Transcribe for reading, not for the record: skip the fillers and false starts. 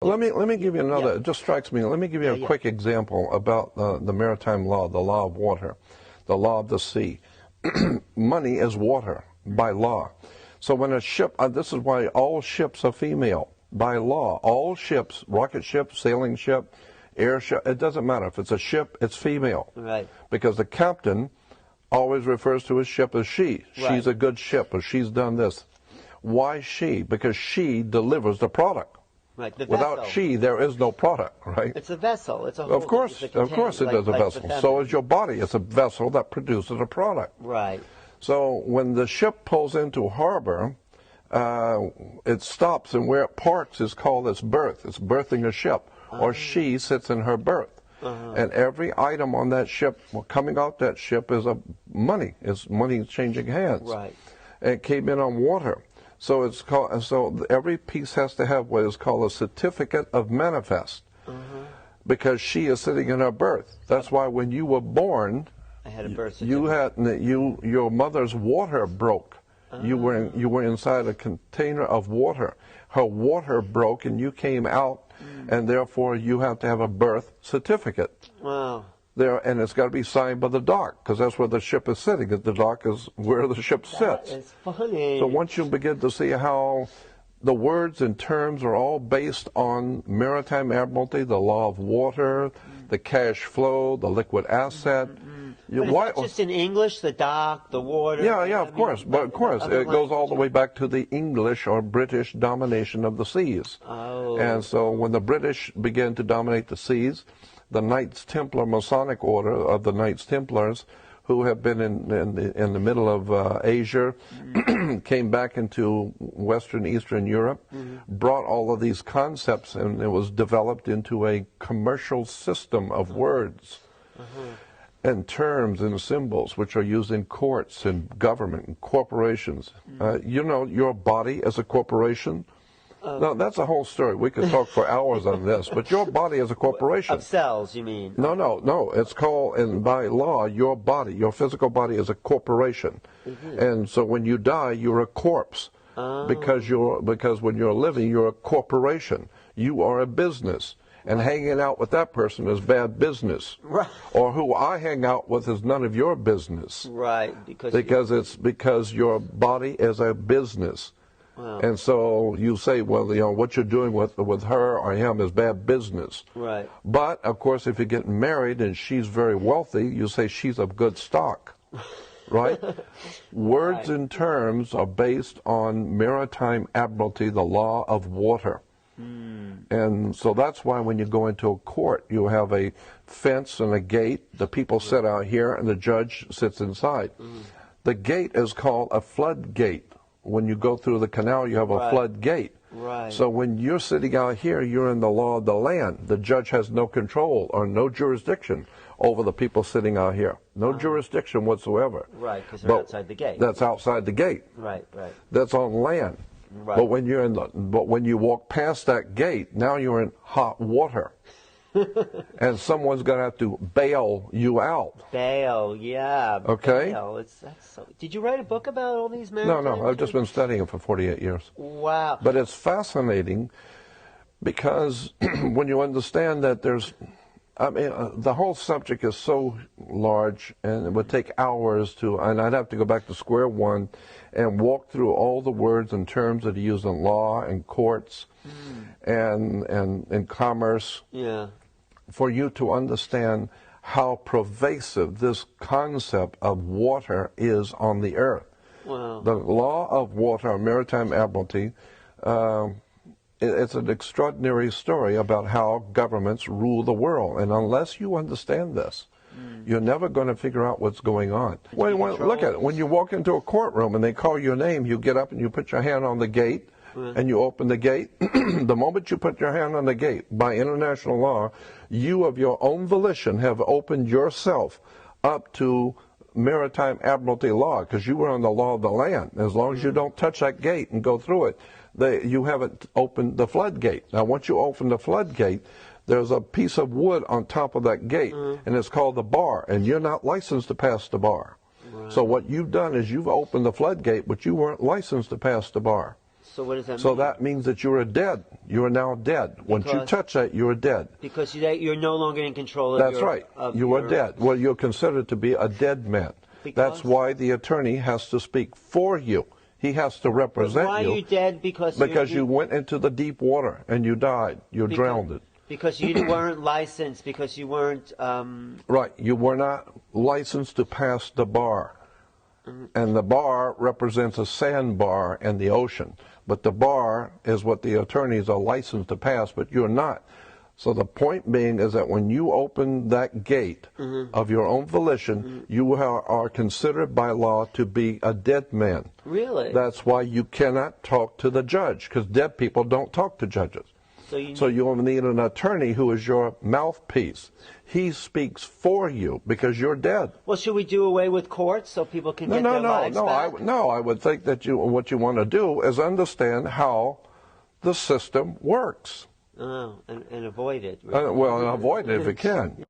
Let me give you another. Yeah. It just strikes me. Let me give you a quick example about the maritime law, the law of water, the law of the sea. Money is water by law. So when a ship, this is why all ships are female by law. All ships, rocket ship, sailing ship, airship, it doesn't matter. If it's a ship, it's female. Right. Because the captain always refers to his ship as she. Right. She's a good ship, or she's done this. Why she? Because she delivers the product. Right. The Without vessel. she, there is no product, right? It's a vessel. It's a whole, Of course it is a vessel. So is your body. It's a vessel that produces a product. Right. So when the ship pulls into harbor, it stops, and where it parks is called its berth. It's berthing a ship, or she sits in her berth. And every item on that ship, coming out that ship, is money. It's money changing hands. Right. And it came in on water. So it's called. So every piece has to have what is called a certificate of manifest, because she is sitting in her berth. That's why when you were born, I had a birth certificate. your mother's water broke. You were inside a container of water. Her water broke, and you came out, and therefore you have to have a birth certificate. Wow. And it's got to be signed by the dock, because that's where the ship is sitting. The dock is where the ship sits. It's funny. So once you begin to see how the words and terms are all based on maritime admiralty, the law of water, the cash flow, the liquid asset. But it's not just in English, the dock, the water. Yeah, of course. But of course, it goes all the way back to the English or British domination of the seas. Oh. And so when the British began to dominate the seas, the Knights Templar Masonic Order of the Knights Templars, who have been in the middle of Asia, came back into Western Eastern Europe, brought all of these concepts, and it was developed into a commercial system of words and terms and symbols which are used in courts and government and corporations. You know, your body as a corporation. No, that's a whole story. We could talk for hours on this, but your body is a corporation. Of cells, you mean? No. It's called, and by law, your body, your physical body is a corporation. And so when you die, you're a corpse. Because when you're living, you're a corporation. You are a business. And hanging out with that person is bad business. Right. Or who I hang out with is none of your business. Right. Because your body is a business. Wow. And so you say, well, you know, what you're doing with her or him is bad business. Right. But, of course, if you're getting married and she's very wealthy, you say she's of good stock. Right? Words and terms are based on maritime admiralty, the law of water. And so that's why when you go into a court, you have a fence and a gate. The people sit out here and the judge sits inside. The gate is called a floodgate. When you go through the canal, you have a floodgate. Right. So when you're sitting out here, you're in the law of the land. The judge has no control or no jurisdiction over the people sitting out here. No jurisdiction whatsoever. Right, because they're outside the gate. That's outside the gate. Right. That's on land. Right. But when you walk past that gate, now you're in hot water. And someone's going to have to bail you out. Bail, yeah. Okay. Bail. Did you write a book about all these maritime? No. I've just been studying it for 48 years. Wow. But it's fascinating because when you understand that the whole subject is so large, and it would take hours and I'd have to go back to square one and walk through all the words and terms that are used in law and courts and in commerce. Yeah. For you to understand how pervasive this concept of water is on the earth. Wow. The law of water, maritime admiralty, it's an extraordinary story about how governments rule the world. And unless you understand this, you're never going to figure out what's going on. Look at it. When you walk into a courtroom and they call your name, you get up and you put your hand on the gate and you open the gate. The moment you put your hand on the gate, by international law, you of your own volition have opened yourself up to maritime admiralty law, because you were on the law of the land. As long as you don't touch that gate and go through it, you haven't opened the floodgate. Now, once you open the floodgate, there's a piece of wood on top of that gate, and it's called the bar, and you're not licensed to pass the bar. Right. So what you've done is you've opened the floodgate, but you weren't licensed to pass the bar. So what does that So mean? that means that you are dead. You are now dead. Once you touch that, you are dead. Because you're no longer in control of That's right. You are dead. Well, you're considered to be a dead man. That's why the attorney has to speak for you. He has to represent you. Why are you dead? Because you went into the deep water and you died. You drowned. Because you weren't licensed. Because you weren't. Right. You were not licensed to pass the bar. And the bar represents a sandbar in the ocean. But the bar is what the attorneys are licensed to pass, but you're not. So the point being is that when you open that gate of your own volition, you are considered by law to be a dead man. Really? That's why you cannot talk to the judge, because dead people don't talk to judges. So you'll need an attorney who is your mouthpiece. He speaks for you because you're dead. Well, should we do away with courts so people can get their lives back? I would think that what you want to do is understand how the system works. Oh, and avoid it. Really. Well, avoid it if you can.